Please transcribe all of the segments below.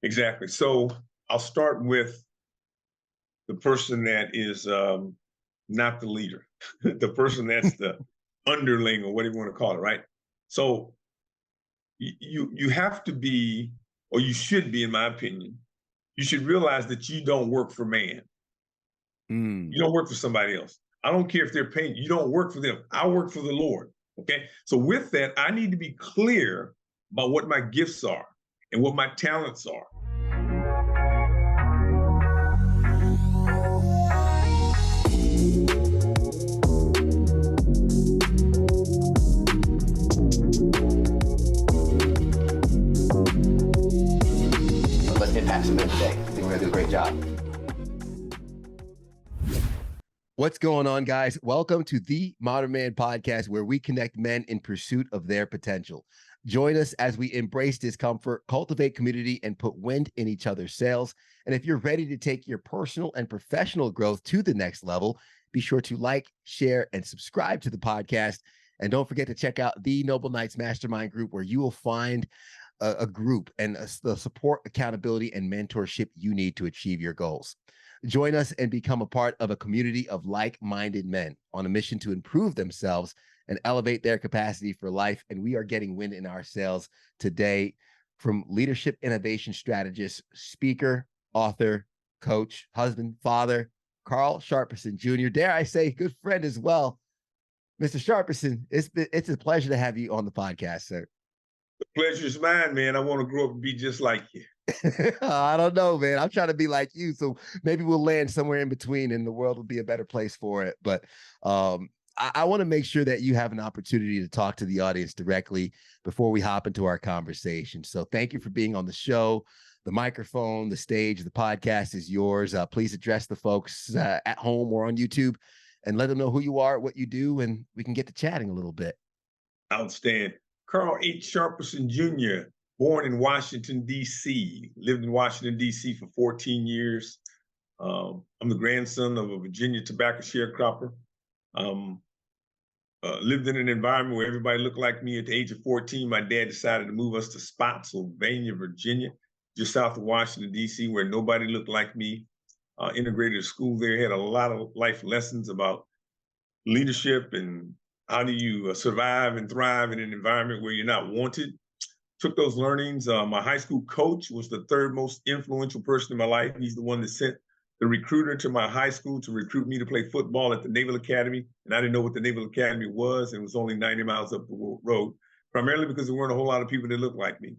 Exactly. So I'll start with the person that is not the leader, the person that's the underling or whatever you want to call it, right? So you have to be, or you should be, in my opinion, you should realize that you don't work for man. Mm. You don't work for somebody else. I don't care if they're paying you. You don't work for them. I work for the Lord. Okay. So with that, I need to be clear about what my gifts are and what my talents are. Let's impact some men today. I think we're gonna do a great job. What's going on, guys? Welcome to the Modern Man Podcast, where we connect men in pursuit of their potential. Join us as we embrace discomfort, cultivate community, and put wind in each other's sails. And if you're ready to take your personal and professional growth to the next level, be sure to like, share, and subscribe to the podcast. And don't forget to check out the Noble Knights Mastermind group, where you will find a group and the support, accountability, and mentorship you need to achieve your goals. Join us and become a part of a community of like-minded men on a mission to improve themselves and elevate their capacity for life. And we are getting wind in our sails today from Leadership Innovation Strategist, speaker, author, coach, husband, father, Carl Sharperson Jr. Dare I say, good friend as well. Mr. Sharperson, it's a pleasure to have you on the podcast, sir. The pleasure is mine, man. I want to grow up and be just like you. I don't know, man. I'm trying to be like you, so maybe we'll land somewhere in between, and the world will be a better place for it. But I want to make sure that you have an opportunity to talk to the audience directly before we hop into our conversation. So thank you for being on the show. The microphone, the stage, the podcast is yours. Please address the folks at home or on YouTube and let them know who you are, what you do, and we can get to chatting a little bit. Outstanding. Carl H. Sharperson Jr., born in Washington, D.C., lived in Washington, D.C. for 14 years. I'm the grandson of a Virginia tobacco sharecropper. Lived in an environment where everybody looked like me. At the age of 14, my dad decided to move us to Spotsylvania, Virginia, just south of Washington, D.C., where nobody looked like me. Integrated school there, had a lot of life lessons about leadership and how do you survive and thrive in an environment where you're not wanted. Took those learnings. My high school coach was the third most influential person in my life. He's the one that sent the recruiter to my high school to recruit me to play football at the Naval Academy. And I didn't know what the Naval Academy was. And it was only 90 miles up the road, primarily because there weren't a whole lot of people that looked like me.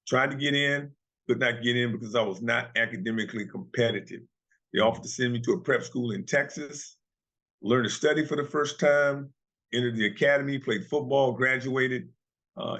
Tried to get in, could not get in because I was not academically competitive. They offered to send me to a prep school in Texas, learned to study for the first time, entered the academy, played football, graduated,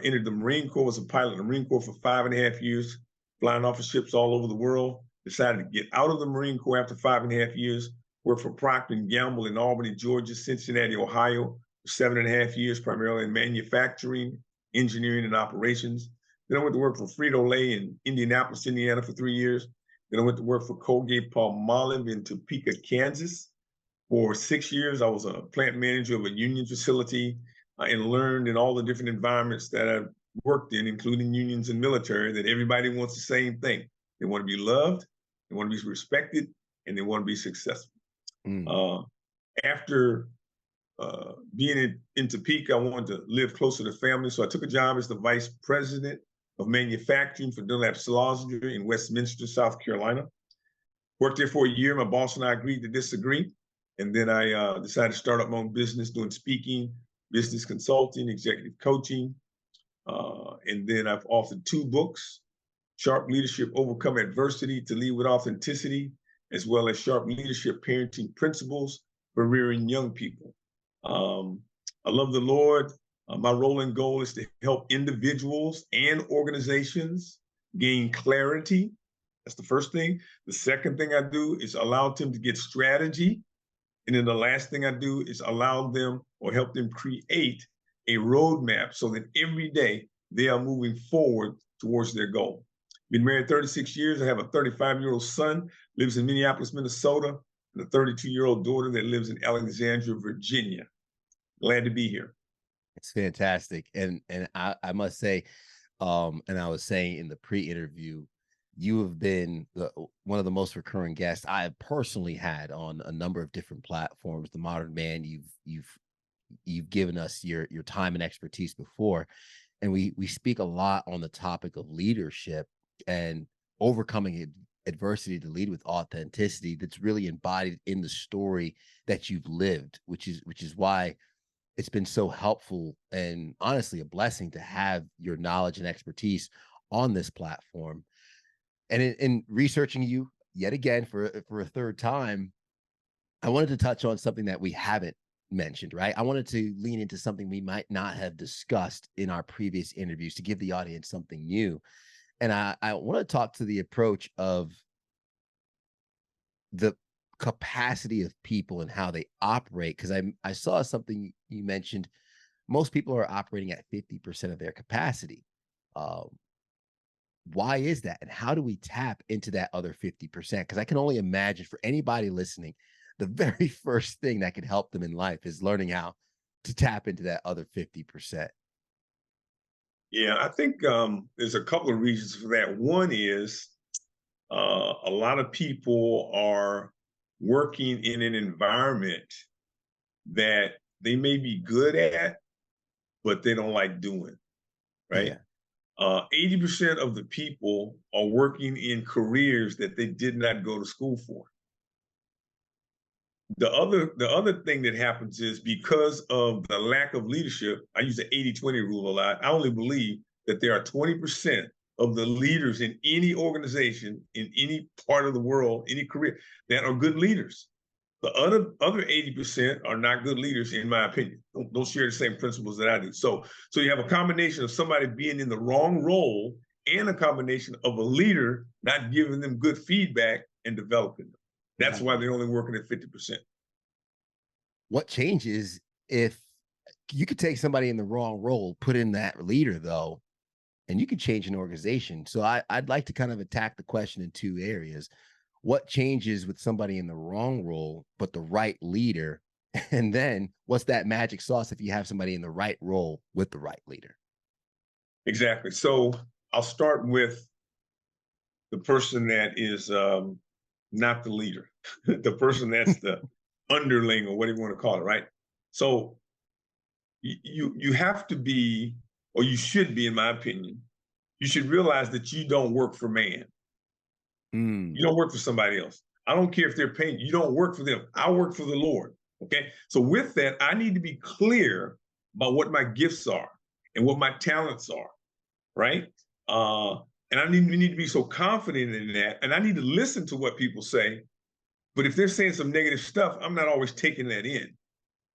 entered the Marine Corps, was a pilot in the Marine Corps for 5.5 years, flying off of ships all over the world. Decided to get out of the Marine Corps after 5.5 years, worked for Procter & Gamble in Albany, Georgia, Cincinnati, Ohio, for 7.5 years, primarily in manufacturing, engineering, and operations. Then I went to work for Frito-Lay in Indianapolis, Indiana for 3 years. Then I went to work for Colgate-Palmolive in Topeka, Kansas. For 6 years, I was a plant manager of a union facility and learned in all the different environments that I worked in, including unions and military, that everybody wants the same thing. They want to be loved, they want to be respected, and they want to be successful. After being in Topeka, I wanted to live closer to family, so I took a job as the vice president of manufacturing for Dunlap Slaughter in Westminster, South Carolina. Worked there for a year. My boss and I agreed to disagree. And then I decided to start up my own business doing speaking, business consulting, executive coaching. And then I've authored 2 books, Sharp Leadership, Overcome Adversity to Lead with Authenticity, as well as Sharp Leadership, Parenting Principles for Rearing Young People. I love the Lord. My role and goal is to help individuals and organizations gain clarity. That's the first thing. The second thing I do is allow them to get strategy. And then the last thing I do is allow them or help them create a roadmap so that every day they are moving forward towards their goal. Been married 36 years. I have a 35-year-old son, lives in Minneapolis, Minnesota, and a 32-year-old daughter that lives in Alexandria, Virginia. Glad to be here. It's fantastic. And I must say, and I was saying in the pre-interview, You have been one of the most recurring guests I have personally had on a number of different platforms. The Modern Man, you've given us your time and expertise before, and we speak a lot on the topic of leadership and overcoming adversity to lead with authenticity. That's really embodied in the story that you've lived, which is why it's been so helpful and honestly a blessing to have your knowledge and expertise on this platform. And in researching you yet again for a third time, I wanted to touch on something that we haven't mentioned, right? I wanted to lean into something we might not have discussed in our previous interviews to give the audience something new. And I want to talk to the approach of the capacity of people and how they operate. Because I saw something you mentioned. Most people are operating at 50% of their capacity. Why is that? And how do we tap into that other 50%? Because I can only imagine for anybody listening, the very first thing that could help them in life is learning how to tap into that other 50%. Yeah, I think there's a couple of reasons for that. One is a lot of people are working in an environment that they may be good at, but they don't like doing, right? Yeah. 80% of the people are working in careers that they did not go to school for. The other thing that happens is because of the lack of leadership, I use the 80-20 rule a lot. I only believe that there are 20% of the leaders in any organization, in any part of the world, any career, that are good leaders. The other 80% are not good leaders, in my opinion. Don't share the same principles that I do. So you have a combination of somebody being in the wrong role and a combination of a leader not giving them good feedback and developing them. That's why they're only working at 50%. What changes if you could take somebody in the wrong role, put in that leader though, and you could change an organization? So I'd like to kind of attack the question in two areas. What changes with somebody in the wrong role, but the right leader? And then what's that magic sauce if you have somebody in the right role with the right leader? Exactly. So I'll start with the person that is not the leader, the person that's the underling or whatever you want to call it, right? So you have to be, or you should be, in my opinion, you should realize that you don't work for man. You don't work for somebody else. I don't care if they're paying you. You don't work for them. I work for the Lord. Okay. So with that, I need to be clear about what my gifts are and what my talents are, right? And we need to be so confident in that. And I need to listen to what people say. But if they're saying some negative stuff, I'm not always taking that in,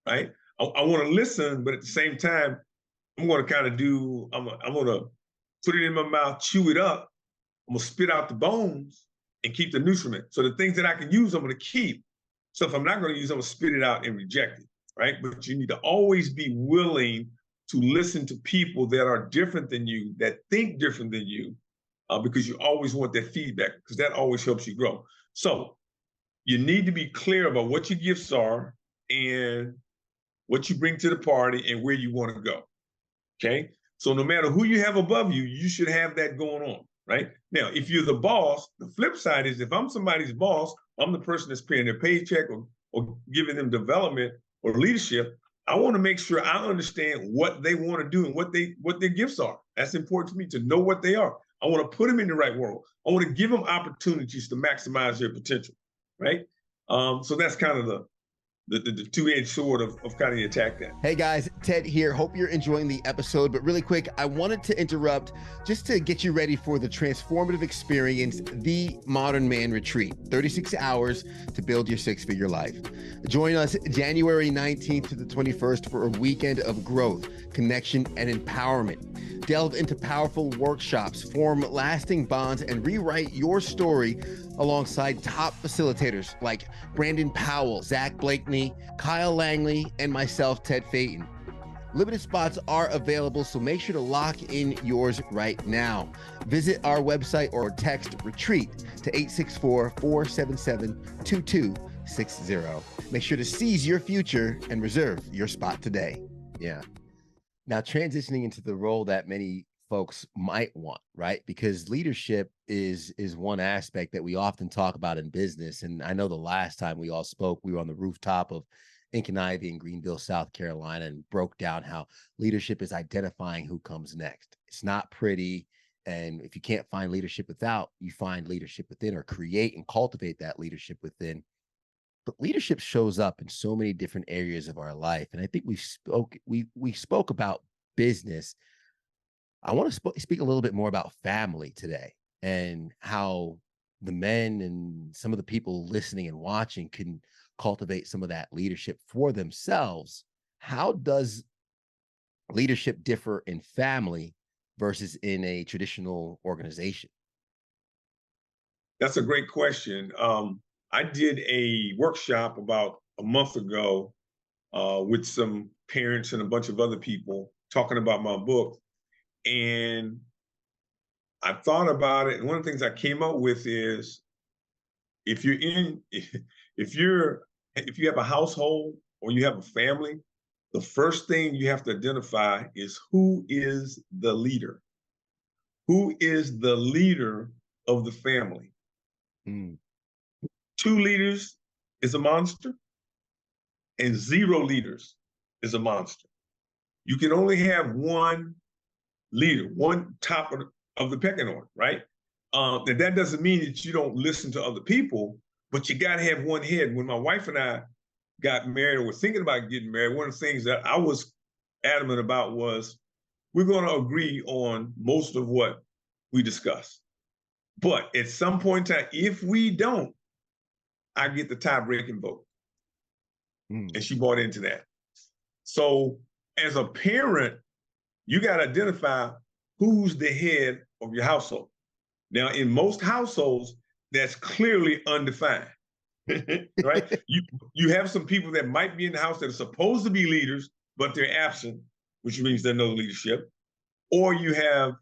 right? I want to listen, but at the same time, I'm going to kind of I'm going to put it in my mouth, chew it up. I'm going to spit out the bones and keep the nutriment. So the things that I can use, I'm going to keep. So if I'm not going to use, I'm going to spit it out and reject it, right? But you need to always be willing to listen to people that are different than you, that think different than you, because you always want that feedback, because that always helps you grow. So you need to be clear about what your gifts are and what you bring to the party and where you want to go, okay? So no matter who you have above you, you should have that going on, right? Now, if you're the boss, the flip side is if I'm somebody's boss, I'm the person that's paying their paycheck or giving them development or leadership, I want to make sure I understand what they want to do and what their gifts are. That's important to me, to know what they are. I want to put them in the right world. I want to give them opportunities to maximize their potential, right? So that's kind of the two-edged sword of kind of attack that. Hey guys, Ted here. Hope you're enjoying the episode, but really quick, I wanted to interrupt just to get you ready for the transformative experience, The Modern Man Retreat, 36 hours to build your six-figure life. Join us January 19th to the 21st for a weekend of growth, connection, and empowerment. Delve into powerful workshops, form lasting bonds, and rewrite your story alongside top facilitators like Brandon Powell, Zach Blakeney, Kyle Langley, and myself, Ted Phaeton. Limited spots are available, so make sure to lock in yours right now. Visit our website or text RETREAT to 864-477-2260. Make sure to seize your future and reserve your spot today. Yeah. Now, transitioning into the role that many folks might want, right? Because leadership is one aspect that we often talk about in business. And I know the last time we all spoke, we were on the rooftop of Ink and Ivy in Greenville, South Carolina, and broke down how leadership is identifying who comes next. It's not pretty. And if you can't find leadership without, you find leadership within, or create and cultivate that leadership within. But leadership shows up in so many different areas of our life. And I think we spoke about business. I want to speak a little bit more about family today, and how the men and some of the people listening and watching can cultivate some of that leadership for themselves. How does leadership differ in family versus in a traditional organization? That's a great question. I did a workshop about a month ago with some parents and a bunch of other people talking about my book. And I thought about it. And one of the things I came up with is, if you're in, if you have a household or you have a family, the first thing you have to identify is who is the leader. Who is the leader of the family? Mm. 2 leaders is a monster, and 0 leaders is a monster. You can only have one leader, one top of the pecking order, right? That doesn't mean that you don't listen to other people, but you got to have one head. When my wife and I got married, or were thinking about getting married, one of the things that I was adamant about was, we're going to agree on most of what we discuss. But at some point in time, if we don't, I get the tie-breaking vote. And she bought into that. So as a parent, you got to identify who's the head of your household. Now, in most households, that's clearly undefined, right? You have some people that might be in the house that are supposed to be leaders, but they're absent, which means there's no leadership. Or you have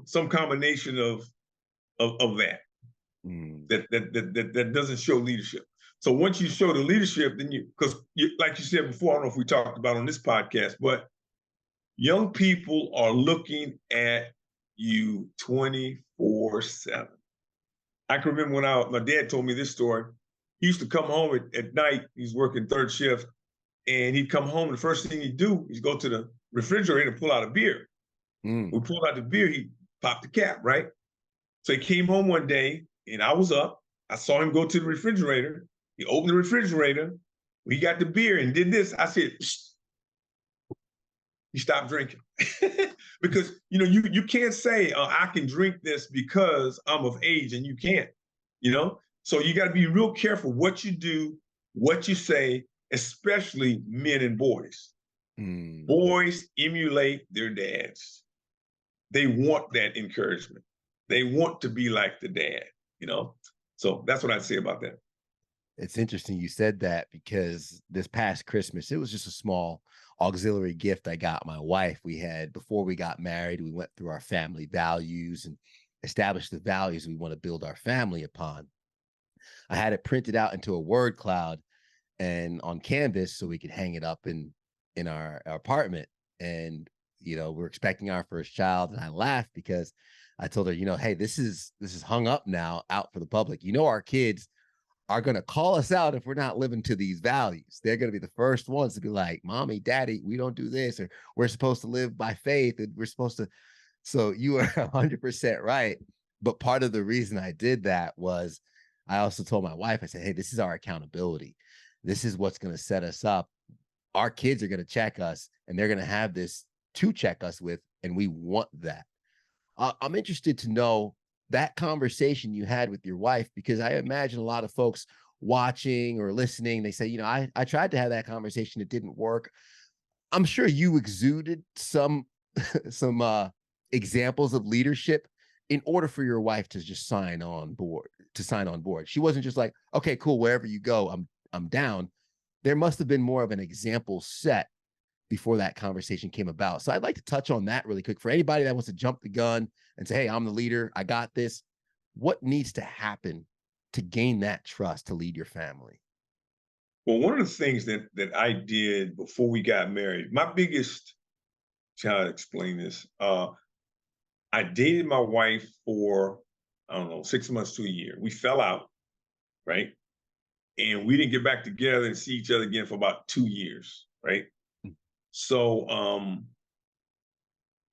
some combination of that. That doesn't show leadership. So once you show the leadership, then because like you said before, I don't know if we talked about on this podcast, but young people are looking at you 24/7. I can remember when my dad told me this story. He used to come home at night. He's working 3rd shift, and he'd come home, and the first thing he'd do is go to the refrigerator and pull out a beer. We pulled out the beer, he popped the cap, right? So he came home one day, and I was up. I saw him go to the refrigerator. He opened the refrigerator. He got the beer and did this. I said, "Psst." He stopped drinking. Because you can't say, I can drink this because I'm of age, and you can't. So you got to be real careful what you do, what you say, especially men and boys. Boys emulate their dads. They want that encouragement. They want to be like the dad, So that's what I'd say about that. It's interesting you said that, because this past Christmas, it was just a small auxiliary gift I got my wife. Before we got married, we went through our family values and established the values we want to build our family upon. I had it printed out into a word cloud and on canvas so we could hang it up in our apartment. And we're expecting our first child, and I laughed because I told her, hey, this is hung up now out for the public. Our kids are going to call us out if we're not living to these values. They're going to be the first ones to be like, Mommy, Daddy, we don't do this, or we're supposed to live by faith, and we're supposed to. So you are 100% right. But part of the reason I did that was I also told my wife, I said, hey, this is our accountability. This is what's going to set us up. Our kids are going to check us, and they're going to have this to check us with, and we want that. I'm interested to know that conversation you had with your wife, because I imagine a lot of folks watching or listening, they say, I tried to have that conversation. It didn't work. I'm sure you exuded some examples of leadership in order for your wife to just sign on board. She wasn't just like, okay, cool, wherever you go, I'm down. There must have been more of an example set before that conversation came about. So I'd like to touch on that really quick for anybody that wants to jump the gun and say, hey, I'm the leader, I got this. What needs to happen to gain that trust to lead your family? Well, one of the things that I did before we got married, my biggest, how to explain this, I dated my wife for, I don't know, 6 months to a year. We fell out, right? And we didn't get back together and see each other again for about 2 years, right? So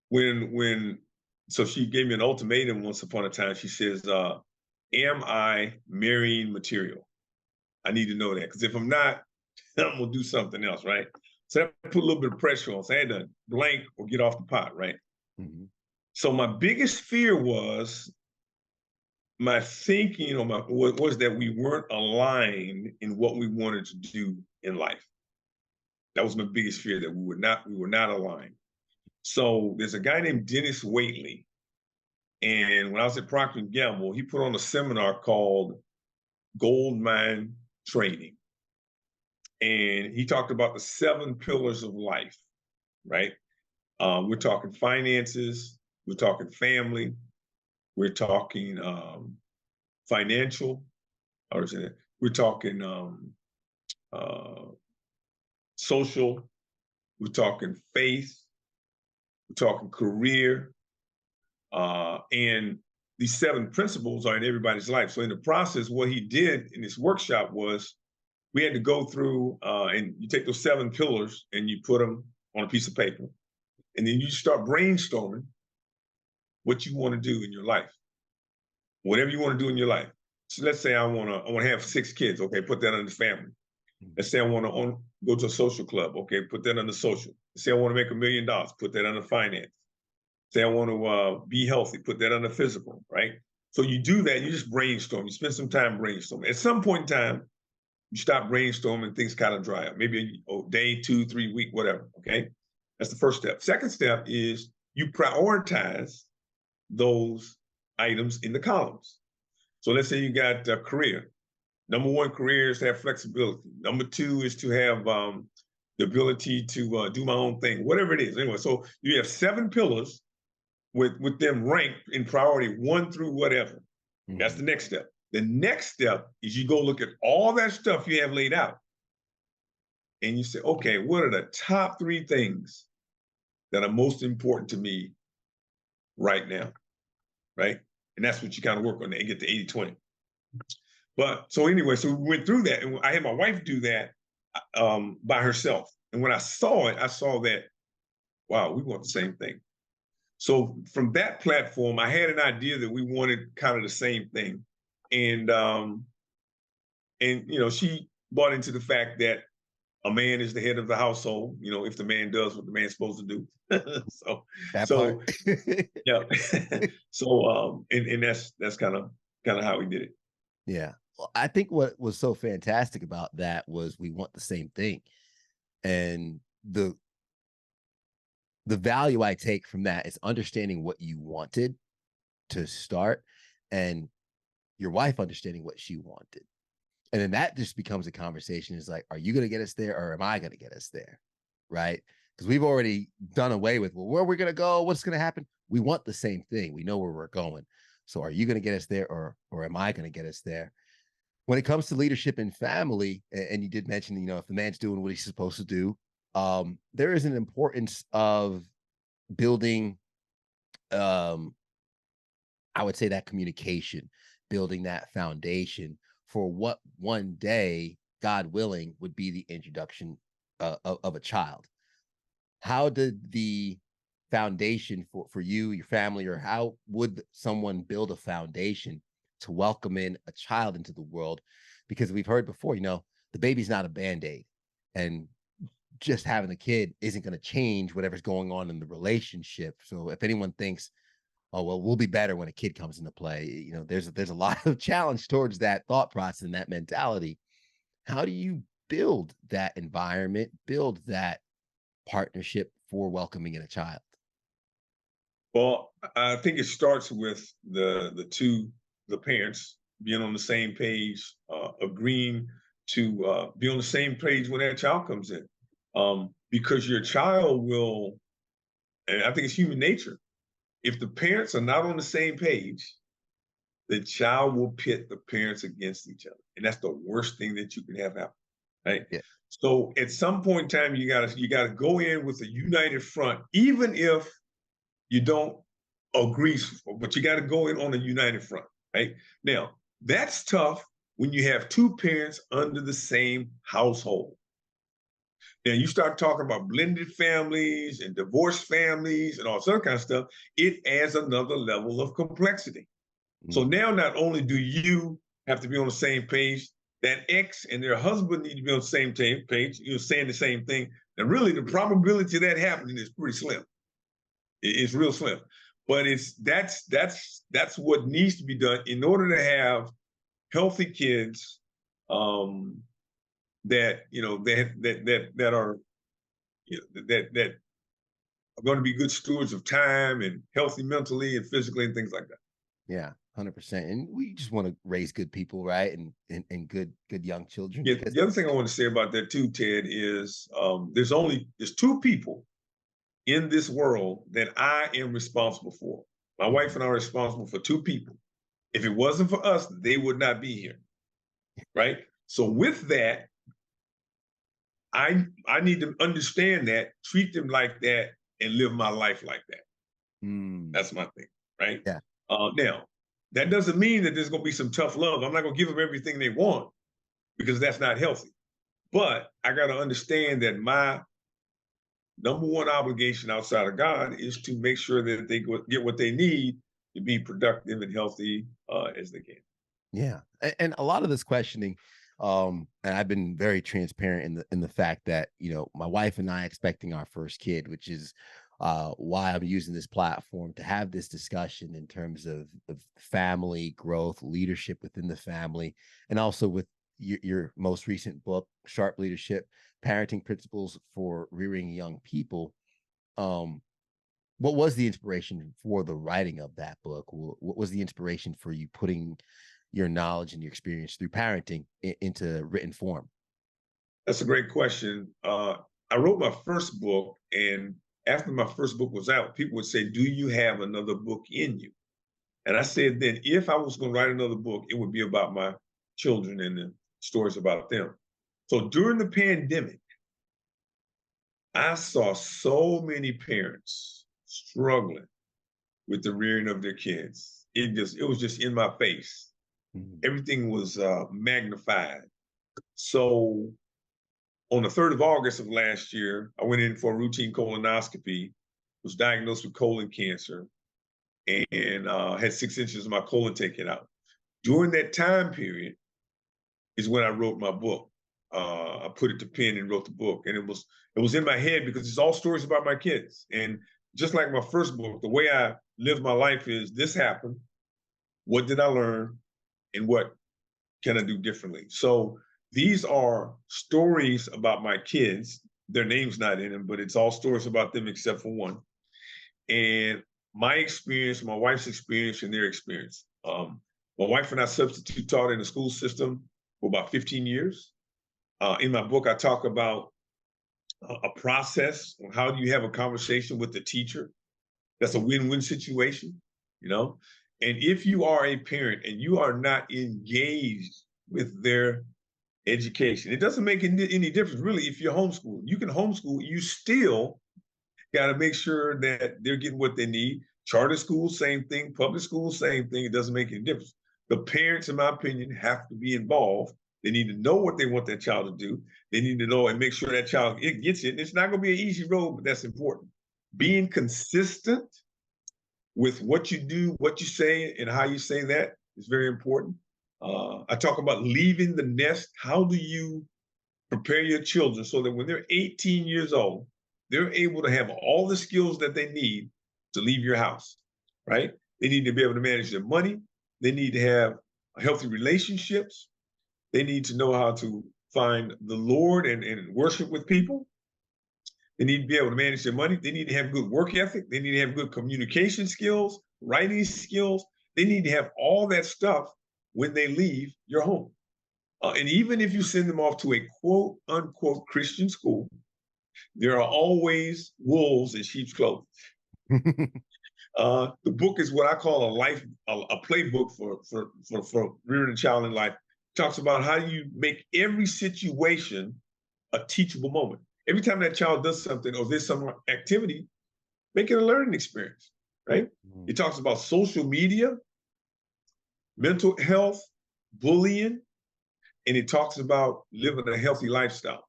when so she gave me an ultimatum once upon a time. She says, am I marrying material? I need to know that, because if I'm not, I'm gonna do something else, right? So that put a little bit of pressure on. So I had to blank or get off the pot, right? Mm-hmm. So my biggest fear was my thinking or was that we weren't aligned in what we wanted to do in life. That was my biggest fear, that we were not aligned. So there's a guy named Dennis Waitley, and when I was at Procter & Gamble, he put on a seminar called Gold Mine Training, and he talked about the 7 pillars of life, right? We're talking finances, we're talking family, we're talking financial, we're talking social, we're talking faith, we're talking career, and these 7 principles are in everybody's life. So in the process, what he did in this workshop was we had to go through and you take those 7 pillars and you put them on a piece of paper, and then you start brainstorming what you want to do in your life, whatever you want to do in your life. So let's say I want to have 6 kids. Okay, put that under family. Let's say I want to go to a social club. Okay, put that under social. Let's say I want to make $1 million. Put that under finance. Say I want to be healthy. Put that under physical, right? So you do that. You just brainstorm. You spend some time brainstorming. At some point in time, you stop brainstorming. Things kind of dry up. Maybe a day, 2, 3 week, whatever. Okay, that's the first step. Second step is you prioritize those items in the columns. So let's say you got a career. Number 1 career is to have flexibility. Number 2 is to have the ability to do my own thing, whatever it is. Anyway, so you have 7 pillars with them ranked in priority 1 through whatever. Mm-hmm. That's the next step. The next step is you go look at all that stuff you have laid out, and you say, okay, what are the top 3 things that are most important to me right now, right? And that's what you kind of work on and get to 80-20. But so anyway, so we went through that, and I had my wife do that by herself. And when I saw it, I saw that, wow, we want the same thing. So from that platform, I had an idea that we wanted kind of the same thing. And you know, she bought into the fact that a man is the head of the household, you know, if the man does what the man's supposed to do. so That part. Yeah. So and that's kind of how we did it. Yeah. Well, I think what was so fantastic about that was we want the same thing. And the value I take from that is understanding what you wanted to start and your wife understanding what she wanted. And then that just becomes a conversation. Is like, are you going to get us there or am I going to get us there? Right. Because we've already done away with, well, where we're going to go, what's going to happen. We want the same thing. We know where we're going. So are you going to get us there or am I going to get us there? When it comes to leadership in family, and you did mention, you know, if the man's doing what he's supposed to do, there is an importance of building, I would say, that communication, building that foundation for what one day, God willing, would be the introduction of a child. How did the foundation for you, your family, or how would someone build a foundation to welcome in a child into the world? Because we've heard before, you know, the baby's not a Band-Aid, and just having a kid isn't going to change whatever's going on in the relationship. So if anyone thinks, oh, well, we'll be better when a kid comes into play, you know, there's a lot of challenge towards that thought process and that mentality. How do you build that environment, build that partnership for welcoming in a child? Well, I think it starts with the parents being on the same page, agreeing to be on the same page when that child comes in, because your child will, and I think it's human nature. If the parents are not on the same page, the child will pit the parents against each other, and that's the worst thing that you can have happen, right? Yeah. So at some point in time, you gotta go in with a united front, even if you don't agrees, but you got to go in on a united front, right? Now, that's tough when you have two parents under the same household. Now, you start talking about blended families and divorced families and all that kind of stuff, it adds another level of complexity. So now not only do you have to be on the same page, that ex and their husband need to be on the same page, saying the same thing. And really the probability of that happening is pretty slim. It's real slim. But that's what needs to be done in order to have healthy kids that are that are going to be good stewards of time and healthy mentally and physically and things like that. Yeah, 100%. And we just want to raise good people, right? And good young children. Yeah, the other thing I want to say about that too, Ted, is there's two people in this world that I am responsible for. My wife and I are responsible for two people. If it wasn't for us, they would not be here, right? So with that, I need to understand that, treat them like that, and live my life like that. That's my thing, right? Yeah. Now, that doesn't mean that there's going to be some tough love. I'm not going to give them everything they want because that's not healthy. But I got to understand that my number one obligation outside of God is to make sure that they get what they need to be productive and healthy as they can. Yeah. And a lot of this questioning, and I've been very transparent in the fact that, my wife and I expecting our first kid, which is why I'm using this platform to have this discussion in terms of family growth, leadership within the family, and also with your most recent book, Sharp Leadership, Parenting Principles for Rearing Young People. What was the inspiration for the writing of that book? What was the inspiration for you putting your knowledge and your experience through parenting into written form? That's a great question. I wrote my first book, and after my first book was out, people would say, "Do you have another book in you?" And I said, then if I was going to write another book, it would be about my children and the stories about them. So during the pandemic, I saw so many parents struggling with the rearing of their kids. It was just in my face. Everything was magnified. So on the 3rd of August of last year, I went in for a routine colonoscopy, was diagnosed with colon cancer, and had 6 inches of my colon taken out. During that time period is when I wrote my book. I put it to pen and wrote the book, and it was in my head because it's all stories about my kids. And just like my first book, the way I live my life is this happened, what did I learn, and what can I do differently? So these are stories about my kids. Their name's not in them, but it's all stories about them except for one. And my experience, my wife's experience, and their experience. My wife and I substitute taught in the school system for about 15 years. In my book, I talk about a process on how do you have a conversation with the teacher. That's a win-win situation, And if you are a parent and you are not engaged with their education, it doesn't make any difference, really, if you're homeschooled. You can homeschool, you still got to make sure that they're getting what they need. Charter schools, same thing. Public schools, same thing. It doesn't make any difference. The parents, in my opinion, have to be involved. They need to know what they want their child to do. They need to know and make sure that child gets it. And it's not going to be an easy road, but that's important. Being consistent with what you do, what you say, and how you say that is very important. I talk about leaving the nest. How do you prepare your children so that when they're 18 years old, they're able to have all the skills that they need to leave your house, right? They need to be able to manage their money. They need to have healthy relationships. They need to know how to find the Lord and worship with people. They need to be able to manage their money. They need to have good work ethic. They need to have good communication skills, writing skills. They need to have all that stuff when they leave your home. And even if you send them off to a quote unquote Christian school, there are always wolves in sheep's clothing. The book is what I call a playbook for rearing a child in life. It talks about how you make every situation a teachable moment. Every time that child does something or there's some activity, make it a learning experience. right? He talks about social media, mental health, bullying, and he talks about living a healthy lifestyle.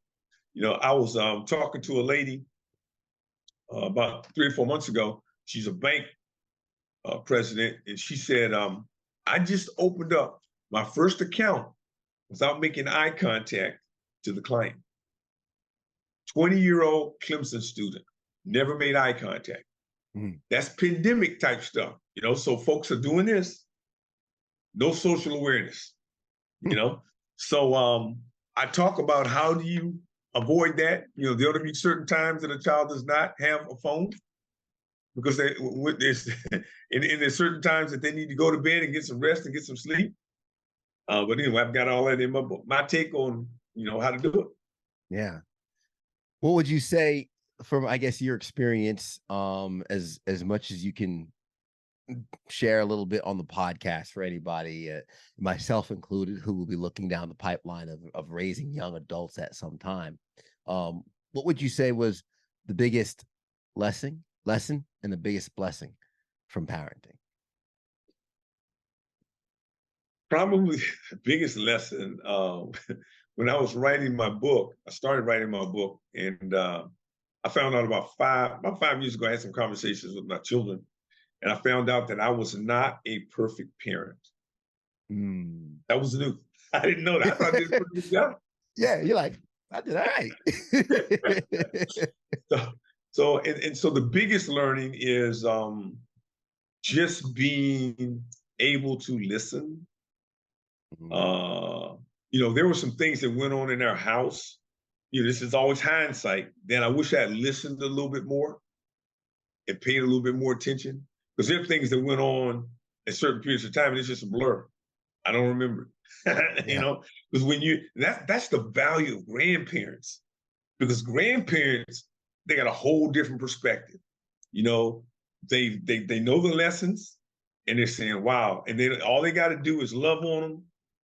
I was talking to a lady about 3 or 4 months ago. She's a bank president, and she said, I just opened up my first account without making eye contact to the client. 20-year-old Clemson student, never made eye contact. That's pandemic type stuff, so folks are doing this, no social awareness, So I talk about how do you avoid that. There ought to be certain times that a child does not have a phone because there's certain times that they need to go to bed and get some rest and get some sleep. But anyway, I've got all that in my book. My take on, how to do it. Yeah. What would you say from, I guess, your experience, as much as you can share a little bit on the podcast for anybody, myself included, who will be looking down the pipeline of raising young adults at some time? What would you say was the biggest lesson and the biggest blessing from parenting? Probably the biggest lesson, when I was writing my book, I started writing my book, and I found out about 5 years ago, I had some conversations with my children, and I found out that I was not a perfect parent. That was new. I didn't know that. I thought I did a pretty good job. Yeah, you're like, I did all right. So the biggest learning is just being able to listen. There were some things that went on in our house. This is always hindsight. Then I wish I had listened a little bit more and paid a little bit more attention, because there are things that went on at certain periods of time and it's just a blur. I don't remember it. Because that's the value of grandparents, because grandparents, they got a whole different perspective. They know the lessons, and they're saying, wow. And then all they got to do is love on them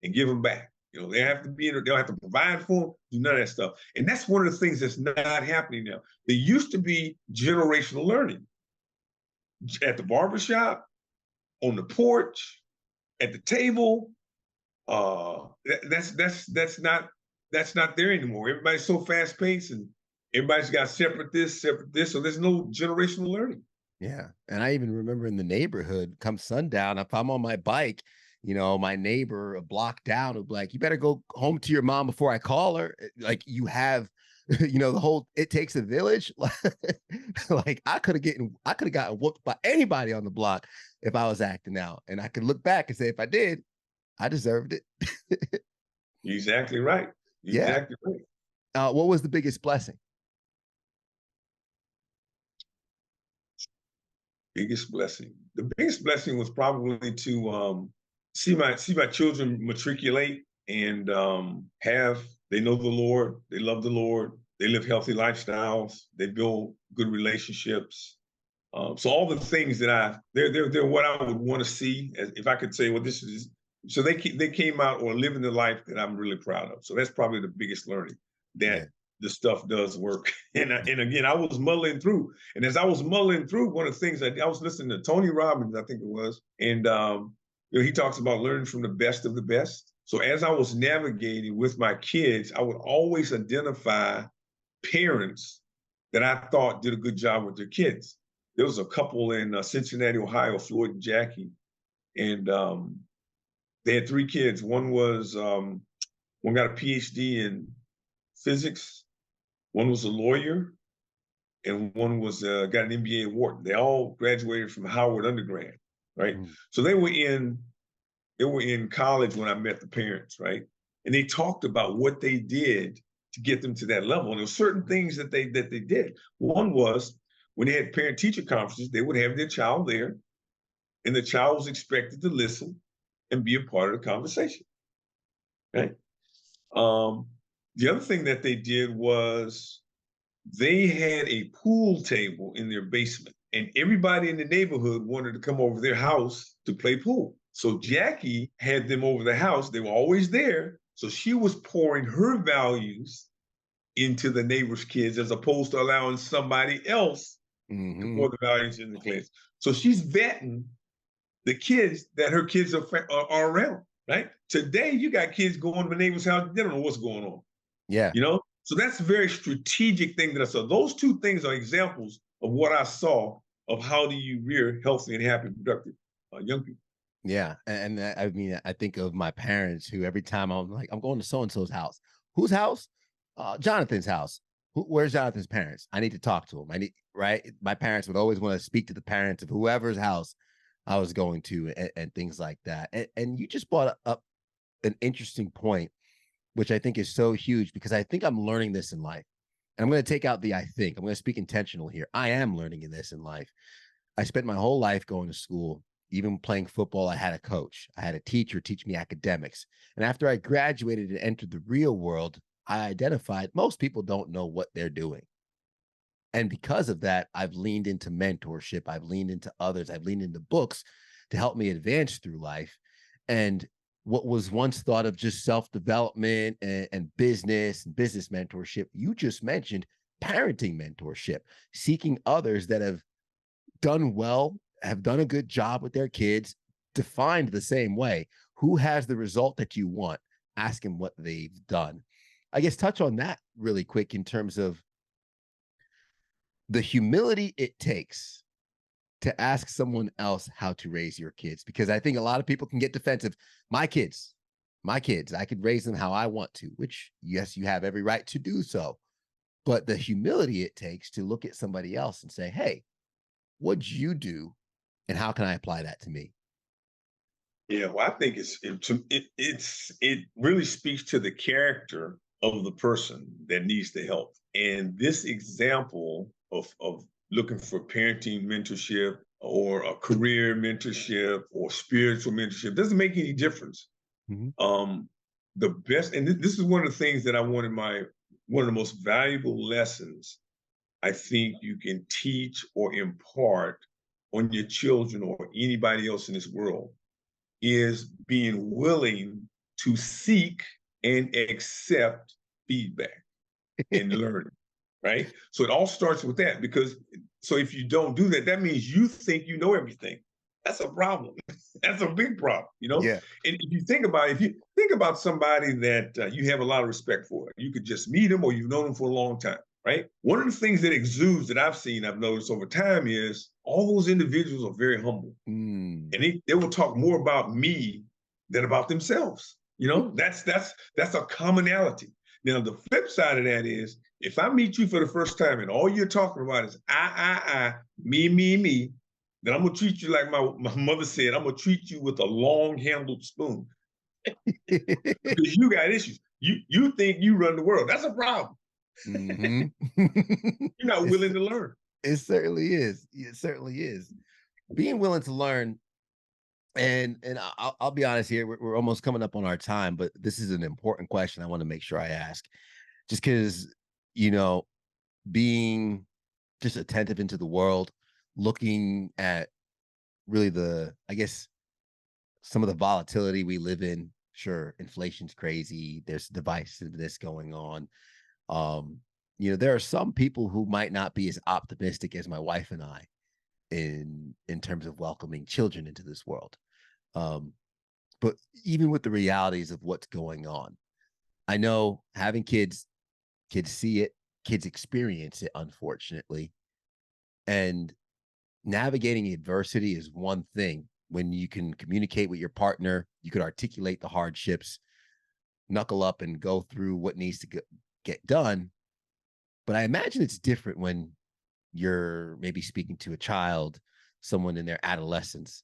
and give them back. They have to be in, they'll have to provide for them, do none of that stuff. And that's one of the things that's not happening now. There used to be generational learning at the barbershop, on the porch, at the table. That's not there anymore. Everybody's so fast paced, and everybody's got separate this. So there's no generational learning. Yeah. And I even remember in the neighborhood, come sundown, if I'm on my bike, my neighbor a block down would be like, you better go home to your mom before I call her. Like, you have, the whole, it takes a village. Like, I could have gotten whooped by anybody on the block if I was acting out. And I could look back and say, if I did, I deserved it. Exactly right. Exactly right. What was the biggest blessing? Biggest blessing. The biggest blessing was probably to see my children matriculate and they know the Lord, they love the Lord, they live healthy lifestyles, they build good relationships. So all the things that they're what I would want to see, if I could say, well, this is. So they came out or living the life that I'm really proud of. So that's probably the biggest learning, that the stuff does work. And again, I was mulling through. And as I was mulling through, one of the things I was listening to Tony Robbins, I think it was, and he talks about learning from the best of the best. So as I was navigating with my kids, I would always identify parents that I thought did a good job with their kids. There was a couple in Cincinnati, Ohio, Floyd and Jackie, and they had 3 kids. One was, one got a PhD in physics, one was a lawyer, and one was got an MBA at Wharton. They all graduated from Howard undergrad, right? So they were in college when I met the parents, right? And they talked about what they did to get them to that level. And there were certain things that they did. One was, when they had parent-teacher conferences, they would have their child there, and the child was expected to listen and be a part of the conversation, right? The other thing that they did was they had a pool table in their basement, and everybody in the neighborhood wanted to come over their house to play pool. So Jackie had them over the house. They were always there. So she was pouring her values into the neighbor's kids, as opposed to allowing somebody else to pour the values in the class. So she's vetting the kids that her kids are around, right? Today, you got kids going to the neighbor's house, they don't know what's going on, Yeah. you know? So that's a very strategic thing that I saw. Those two things are examples of what I saw of how do you rear healthy and happy, productive young people. Yeah. And I mean, I think of my parents who every time I'm like, I'm going to so-and-so's house. Whose house? Jonathan's house. Where's Jonathan's parents? I need to talk to him. Right? My parents would always want to speak to the parents of whoever's house I was going to and things like that. And you just brought up an interesting point, which I think is so huge because I think I'm learning this in life. And I'm going to take out the I think. I'm going to speak intentional here. I am learning in this in life. I spent my whole life going to school. Even playing football, I had a coach. I had a teacher teach me academics. And after I graduated and entered the real world, I identified most people don't know what they're doing. And because of that, I've leaned into mentorship. I've leaned into others. I've leaned into books to help me advance through life. And what was once thought of just self-development and business mentorship, you just mentioned parenting mentorship, seeking others that have done well, have done a good job with their kids, defined the same way. Who has the result that you want? Ask them what they've done. I guess touch on that really quick in terms of the humility it takes to ask someone else how to raise your kids, because I think a lot of people can get defensive. My kids, I could raise them how I want to, which yes, you have every right to do so. But the humility it takes to look at somebody else and say, hey, what'd you do? And how can I apply that to me? Yeah, well, I think it really speaks to the character of the person that needs the help. And this example of looking for parenting mentorship or a career mentorship or spiritual mentorship doesn't make any difference. Mm-hmm. The best, and this is one of the things that I wanted one of the most valuable lessons I think you can teach or impart on your children or anybody else in this world is being willing to seek and accept feedback and learning, right? So it all starts with that because so if you don't do that, that means you think you know everything. That's a problem. That's a big problem, you know? Yeah. And if you think about somebody that you have a lot of respect for, you could just meet them or you've known them for a long time, right? One of the things that exudes that I've noticed over time is all those individuals are very humble. Mm. And they will talk more about me than about themselves. You know, that's a commonality. Now, the flip side of that is if I meet you for the first time and all you're talking about is I, me, then I'm gonna treat you like my mother said, I'm gonna treat you with a long-handled spoon. Because you got issues. You think you run the world. That's a problem. Mm-hmm. You're not willing to learn. It certainly is. It certainly is. Being willing to learn. And I'll be honest here, we're almost coming up on our time, but this is an important question I want to make sure I ask, just because, being just attentive into the world, looking at really I guess, some of the volatility we live in. Sure, inflation's crazy. There's divisiveness going on. There are some people who might not be as optimistic as my wife and I in terms of welcoming children into this world. But even with the realities of what's going on, I know having kids see it, kids experience it, unfortunately. And navigating adversity is one thing. When you can communicate with your partner, you could articulate the hardships, knuckle up and go through what needs to get done. But I imagine it's different when you're maybe speaking to a child, someone in their adolescence.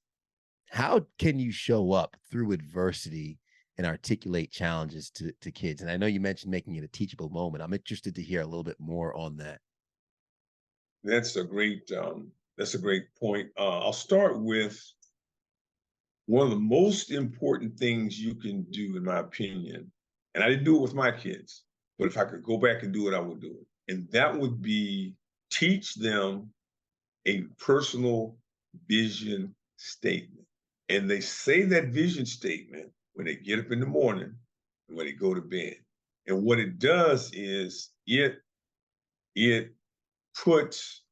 How can you show up through adversity and articulate challenges to kids? And I know you mentioned making it a teachable moment. I'm interested to hear a little bit more on that. That's a great point. I'll start with one of the most important things you can do, in my opinion, and I didn't do it with my kids, but if I could go back and do it, I would do it. And that would be teach them a personal vision statement. And they say that vision statement when they get up in the morning and when they go to bed. And what it does is it puts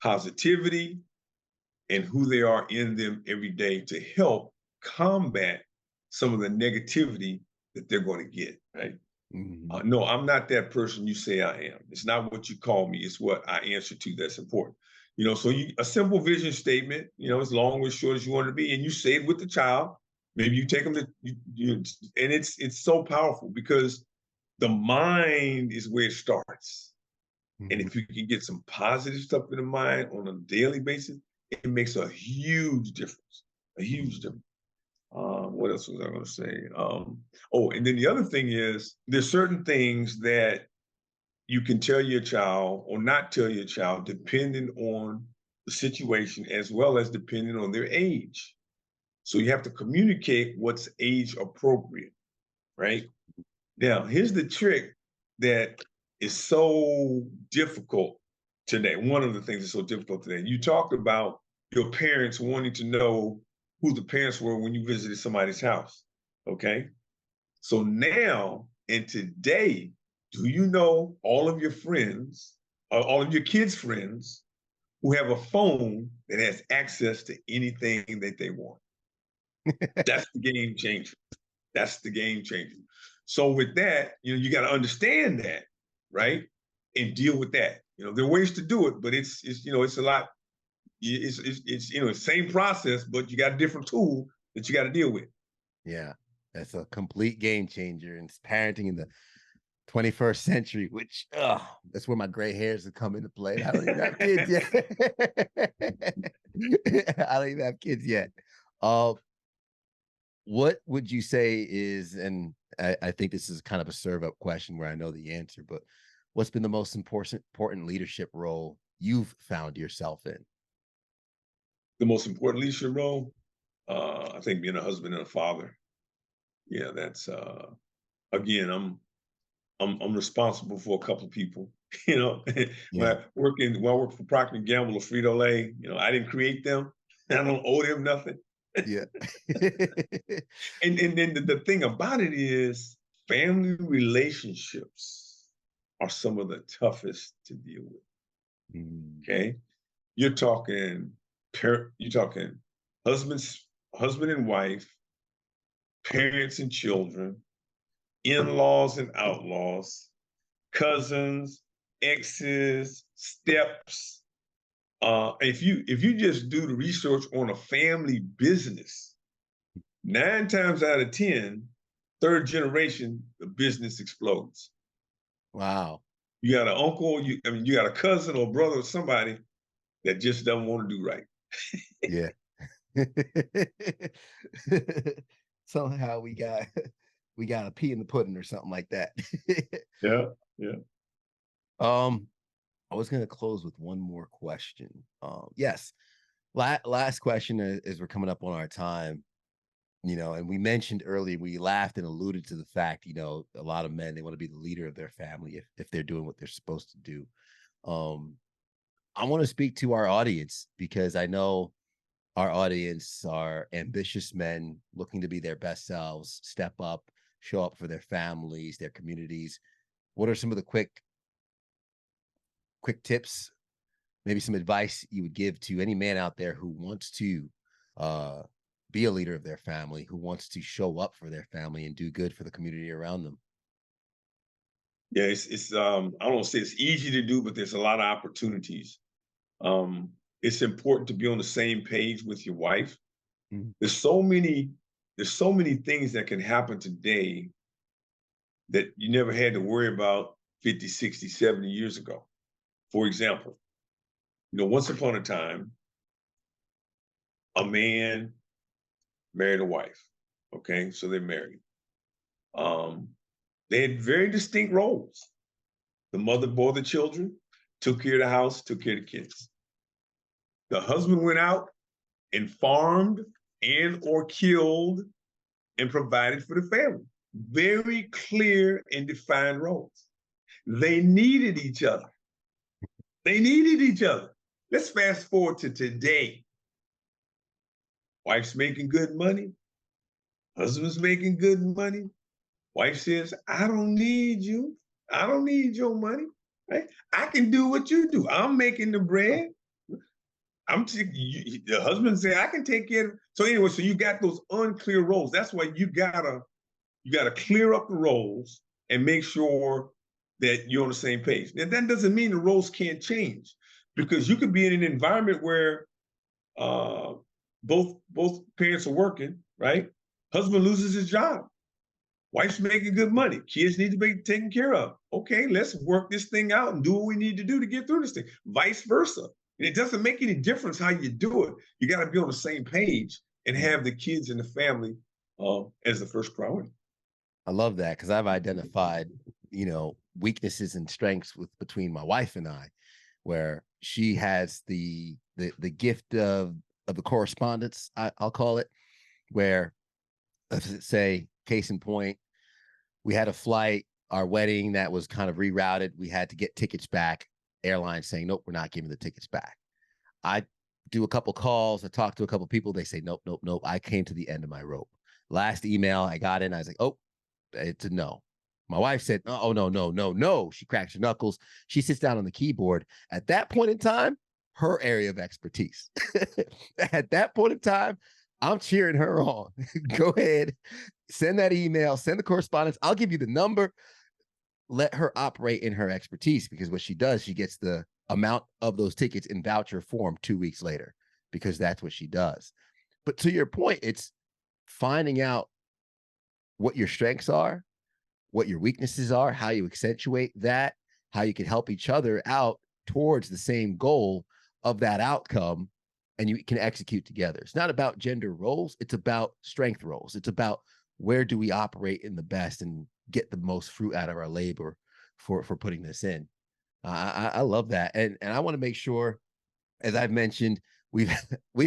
positivity, and who they are in them every day to help combat some of the negativity that they're going to get, right? Mhm. No, I'm not that person you say I am. It's not what you call me. It's what I answer to that's important. So a simple vision statement, as long or as short as you want it to be, and you say it with the child. Maybe you take them to, and it's so powerful because the mind is where it starts. And Mhm. if you can get some positive stuff in the mind on a daily basis, it makes a huge difference. A huge difference. What else was I going to say? And then the other thing is there's certain things that you can tell your child or not tell your child depending on the situation as well as depending on their age. So you have to communicate what's age appropriate, right? Now, here's the trick that is so difficult today. One of the things that's so difficult today. You talked about your parents wanting to know who the parents were when you visited somebody's house. Okay. So now and today, do you know all of your friends, all of your kids' friends who have a phone that has access to anything that they want? That's the game changer. That's the game changer. So with that, you got to understand that, right? And deal with that. There are ways to do it, but it's a lot. It's same process, but you got a different tool that you got to deal with. Yeah, that's a complete game changer. And it's parenting in the 21st century, which that's where my gray hairs have come into play. I don't even have kids yet. I don't even have kids yet. What would you say is, and I think this is kind of a serve up question where I know the answer, but what's been the most important leadership role you've found yourself in? The most important leadership role, I think, being a husband and a father. Yeah, that's again, I'm responsible for a couple of people. When Yeah. when I worked for Procter and Gamble or Frito Lay, I didn't create them. I don't owe them nothing. Yeah. And then the thing about it is, family relationships are some of the toughest to deal with. Mm. Okay, you're talking you're talking husband and wife, parents and children, in-laws and outlaws, cousins, exes, steps. If you just do the research on a family business, 9 times out of 10, third generation, the business explodes. Wow. You got an uncle, you got a cousin or brother or somebody that just doesn't want to do right. Yeah. Somehow we got a pea in the pudding or something like that. Yeah, yeah. I was gonna close with one more question. Yes. Last question as we're coming up on our time, and we mentioned earlier, we laughed and alluded to the fact, a lot of men, they want to be the leader of their family if they're doing what they're supposed to do. Um, I want to speak to our audience because I know our audience are ambitious men looking to be their best selves, step up, show up for their families, their communities. What are some of the quick tips, maybe some advice you would give to any man out there who wants to uh, be a leader of their family, who wants to show up for their family and do good for the community around them? Yeah, it's I don't want to say it's easy to do, but there's a lot of opportunities. It's important to be on the same page with your wife. Mhm. There's so many, there's so many things that can happen today that you never had to worry about 50, 60, 70 years ago. For example, once upon a time, a man married a wife. Okay, so they're married. Um, they had very distinct roles. The mother bore the children, took care of the house, took care of the kids. The husband went out and farmed and or killed and provided for the family. Very clear and defined roles. They needed each other. They needed each other. Let's fast forward to today. Wife's making good money. Husband's making good money. Wife says, I don't need you. I don't need your money. Right? I can do what you do. I'm making the bread. The husband say, I can take care of it. So anyway, so you got those unclear roles. That's why you gotta clear up the roles and make sure that you're on the same page. And that doesn't mean the roles can't change, because you could be in an environment where both parents are working, right? Husband loses his job. Wife's making good money. Kids need to be taken care of. Okay, let's work this thing out and do what we need to do to get through this thing. Vice versa. And it doesn't make any difference how you do it. You got to be on the same page and have the kids and the family as the first priority. I love that, because I've identified, weaknesses and strengths between my wife and I, where she has the gift of the correspondence, I'll call it, where, let's say, case in point, we had a flight, our wedding that was kind of rerouted. We had to get tickets back. Airlines saying, nope, we're not giving the tickets back. I do a couple calls. I talk to a couple people. They say, nope, nope, nope. I came to the end of my rope. Last email I got in, I was like, oh, it's a no. My wife said, oh, no, no, no, no. She cracks her knuckles. She sits down on the keyboard. At that point in time, her area of expertise. At that point in time, I'm cheering her on. Go ahead, send that email, send the correspondence. I'll give you the number. Let her operate in her expertise, because what she does, she gets the amount of those tickets in voucher form 2 weeks later, because that's what she does. But to your point, it's finding out what your strengths are, what your weaknesses are, how you accentuate that, how you can help each other out towards the same goal of that outcome, and you can execute together. It's not about gender roles. It's about strength roles. It's about where do we operate in the best and get the most fruit out of our labor for putting this in. I love that. And I want to make sure, as I've mentioned, we've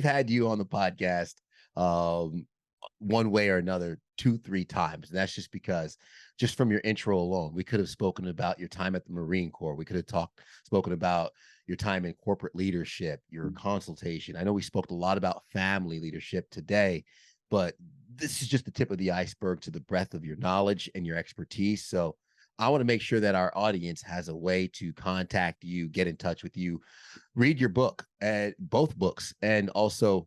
had you on the podcast one way or another 2-3 times. And that's just because, just from your intro alone, we could have spoken about your time at the Marine Corps. We could have spoken about your time in corporate leadership, your consultation. I know we spoke a lot about family leadership today, but this is just the tip of the iceberg to the breadth of your knowledge and your expertise. So I want to make sure that our audience has a way to contact you, get in touch with you, read your book, both books, and also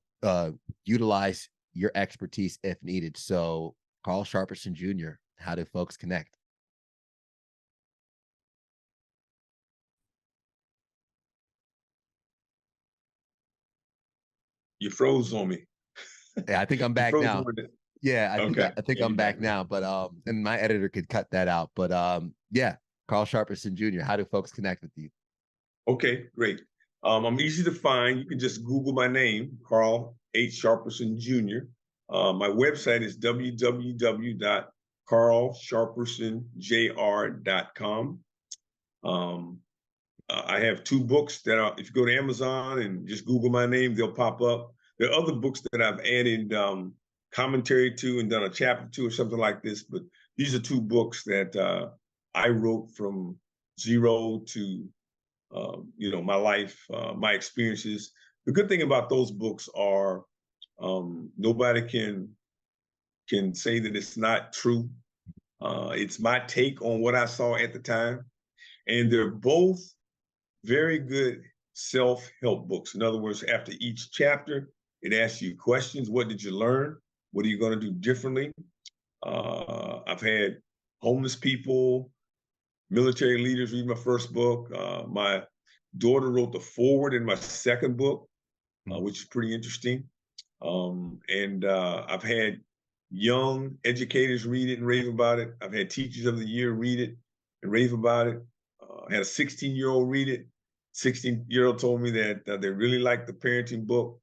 utilize your expertise if needed. So, Carl Sharperson Jr., how do folks connect? You froze on me. Yeah, I think I'm back now. Yeah, I think I'm back now. But and my editor could cut that out. But yeah, Carl Sharperson Jr., how do folks connect with you? Okay, great. I'm easy to find. You can just Google my name, Carl H. Sharperson Jr. My website is www.carlsharpersonjr.com. I have 2 books that are, if you go to Amazon and just Google my name, they'll pop up. There are other books that I've added commentary to and done a chapter to or something like this, but these are 2 books that I wrote from zero to, my life, my experiences. The good thing about those books are nobody can say that it's not true. It's my take on what I saw at the time. And they're both very good self-help books. In other words, after each chapter, it asks you questions. What did you learn? What are you going to do differently? I've had homeless people, military leaders read my first book. My daughter wrote the foreword in my second book, which is pretty interesting. And I've had young educators read it and rave about it. I've had teachers of the year read it and rave about it. I had a 16-year-old read it. 16-year-old told me that they really liked the parenting book,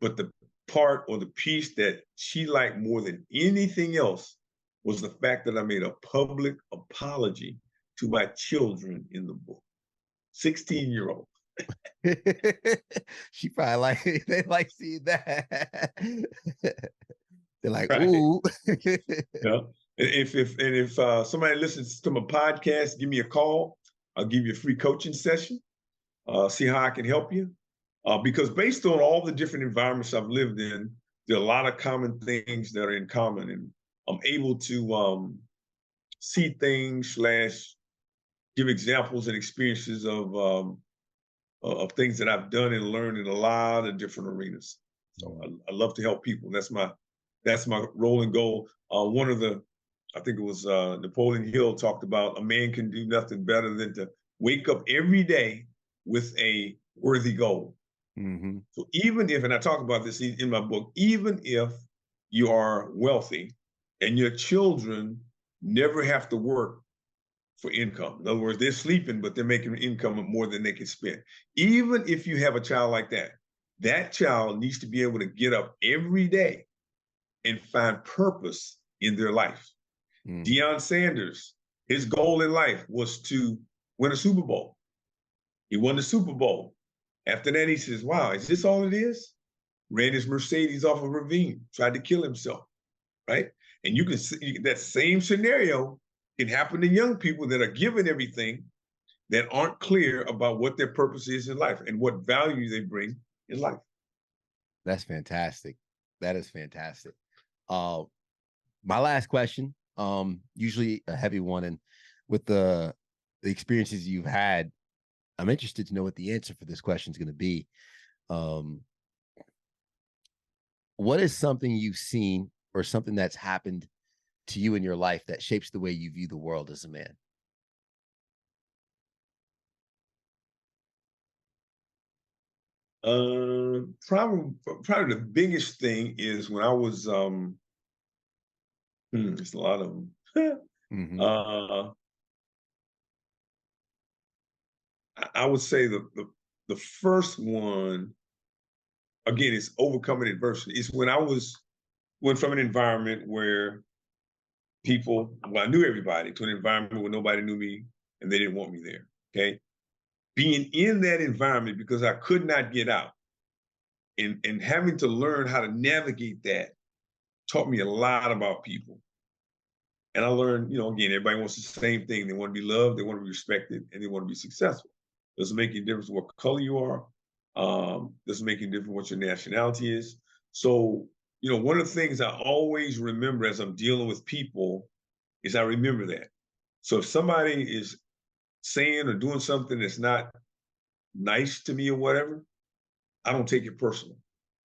but the part or the piece that she liked more than anything else was the fact that I made a public apology to my children in the book. 16-year-old. She probably they like seeing that. They're like, right. Ooh. Yeah. If somebody listens to my podcast, give me a call. I'll give you a free coaching session. See how I can help you. Because based on all the different environments I've lived in, there are a lot of common things that are in common, and I'm able to see things / give examples and experiences of of things that I've done and learned in a lot of different arenas. So I love to help people. That's my role and goal. One of the, I think it was Napoleon Hill talked about, a man can do nothing better than to wake up every day with a worthy goal. Mm-hmm. So even if, and I talk about this in my book, even if you are wealthy and your children never have to work for income. In other words, they're sleeping, but they're making income more than they can spend. Even if you have a child like that, that child needs to be able to get up every day and find purpose in their life. Deion Sanders, his goal in life was to win a Super Bowl. He won the Super Bowl. After that, he says, wow, is this all it is? Ran his Mercedes off a ravine, tried to kill himself, right? And you can see that same scenario can happen to young people that are given everything that aren't clear about what their purpose is in life and what value they bring in life. That's fantastic. That is fantastic. My last question, usually a heavy one, and with the experiences you've had, I'm interested to know what the answer for this question is going to be. What is something you've seen or something that's happened to you in your life that shapes the way you view the world as a man? Probably the biggest thing is when I was, it's a lot of them. Mm-hmm. I would say the first one, again, is overcoming adversity. It's when I went from an environment where I knew everybody, to an environment where nobody knew me and they didn't want me there, okay? Being in that environment because I could not get out and having to learn how to navigate that taught me a lot about people. And I learned, again, everybody wants the same thing. They want to be loved, they want to be respected, and they want to be successful. Doesn't make any difference what color you are. Doesn't make any difference what your nationality is. So, one of the things I always remember as I'm dealing with people is I remember that. So if somebody is saying or doing something that's not nice to me or whatever, I don't take it personal.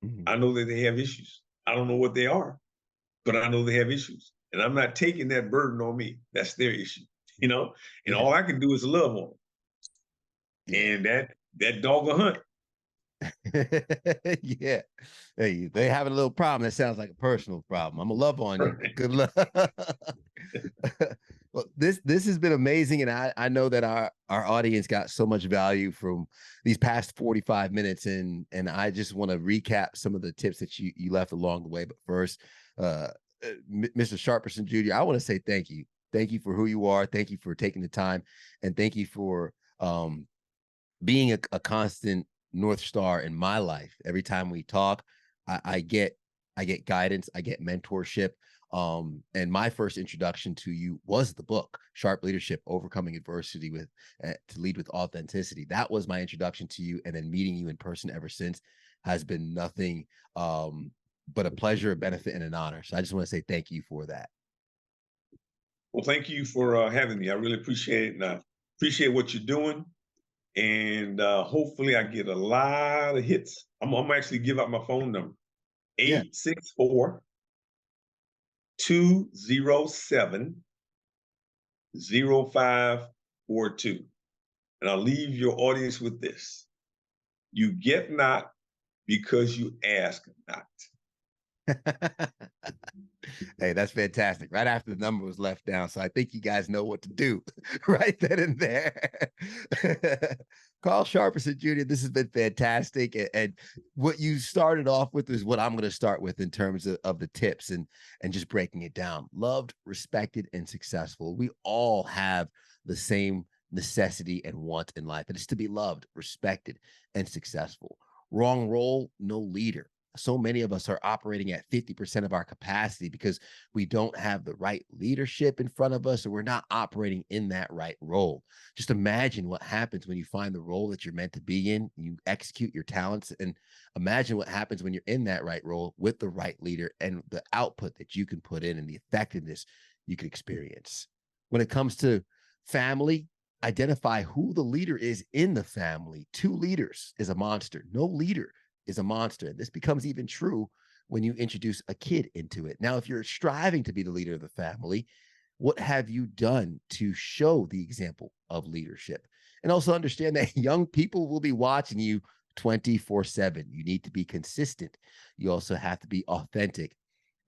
Mm-hmm. I know that they have issues. I don't know what they are, but I know they have issues. And I'm not taking that burden on me. That's their issue, And all I can do is love on them. Yeah. And that dog will hunt. Yeah. Hey, they having a little problem. That sounds like a personal problem. I'm gonna love on you. Good luck. Well, this has been amazing, and I know that our audience got so much value from these past 45 minutes, and I just want to recap some of the tips that you left along the way. But first, Mr. Sharperson Jr., I want to say thank you. Thank you for who you are. Thank you for taking the time, and thank you for being a constant North Star in my life. Every time we talk, I get guidance, I get mentorship. And my first introduction to you was the book, Sharp Leadership, Overcoming Adversity to Lead with Authenticity. That was my introduction to you. And then meeting you in person ever since has been nothing but a pleasure, a benefit, and an honor. So I just want to say thank you for that. Well, thank you for having me. I really appreciate it. And I appreciate what you're doing. And hopefully I get a lot of hits. I'm actually give out my phone number, 864-207-0542. And I'll leave your audience with this. You get not because you ask not. Hey, that's fantastic. Right after the number was left down. So I think you guys know what to do right then and there. Carl Sharperson Jr., this has been fantastic. And what you started off with is what I'm going to start with in terms of the tips and just breaking it down. Loved, respected, and successful. We all have the same necessity and want in life, and it's to be loved, respected, and successful. Wrong role, no leader. So many of us are operating at 50% of our capacity because we don't have the right leadership in front of us, or we're not operating in that right role. Just imagine what happens when you find the role that you're meant to be in, you execute your talents, and imagine what happens when you're in that right role with the right leader and the output that you can put in and the effectiveness you can experience. When it comes to family, identify who the leader is in the family. 2 leaders is a monster. No leader is a monster. And this becomes even true when you introduce a kid into it. Now, if you're striving to be the leader of the family, what have you done to show the example of leadership? And also understand that young people will be watching you 24/7. You need to be consistent. You also have to be authentic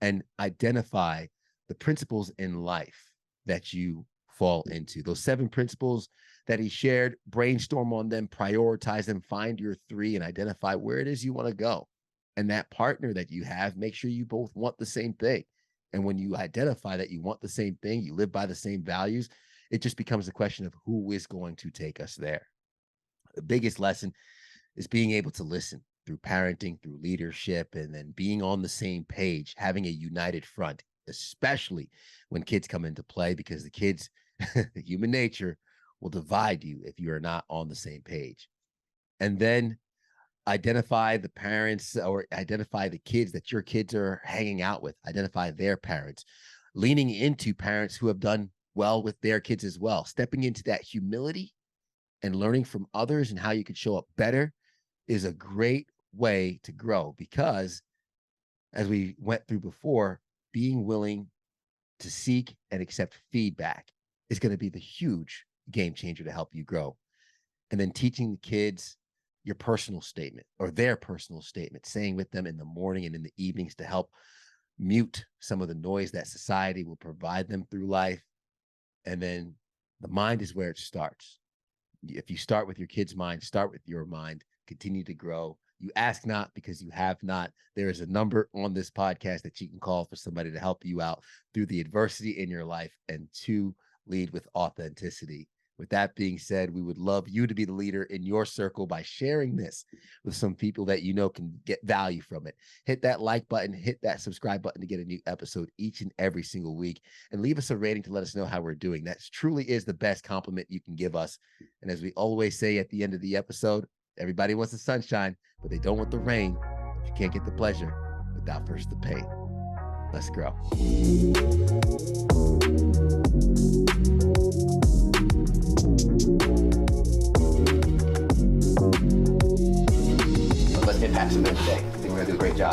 and identify the principles in life that you fall into. Those 7 principles that he shared, brainstorm on them, prioritize them, find your 3, and identify where it is you want to go. And that partner that you have, make sure you both want the same thing. And when you identify that you want the same thing, you live by the same values, it just becomes a question of who is going to take us there. The biggest lesson is being able to listen through parenting, through leadership, and then being on the same page, having a united front, especially when kids come into play, because the kids, human nature, will divide you if you are not on the same page. And then identify the parents or identify the kids that your kids are hanging out with, identify their parents, leaning into parents who have done well with their kids as well, stepping into that humility and learning from others and how you could show up better is a great way to grow, because as we went through before, being willing to seek and accept feedback is going to be the huge game changer to help you grow. And then teaching the kids your personal statement or their personal statement, saying with them in the morning and in the evenings to help mute some of the noise that society will provide them through life. And then the mind is where it starts. If you start with your kid's mind, start with your mind, continue to grow. You ask not because you have not. There is a number on this podcast that you can call for somebody to help you out through the adversity in your life, and to lead with authenticity. With that being said, we would love you to be the leader in your circle by sharing this with some people that you know can get value from it. Hit that like button, hit that subscribe button to get a new episode each and every single week, and leave us a rating to let us know how we're doing. That truly is the best compliment you can give us. And as we always say at the end of the episode, everybody wants the sunshine, but they don't want the rain. If you can't get the pleasure without first the pain. Let's grow. Let's impact some today. I think we're going to do a great job.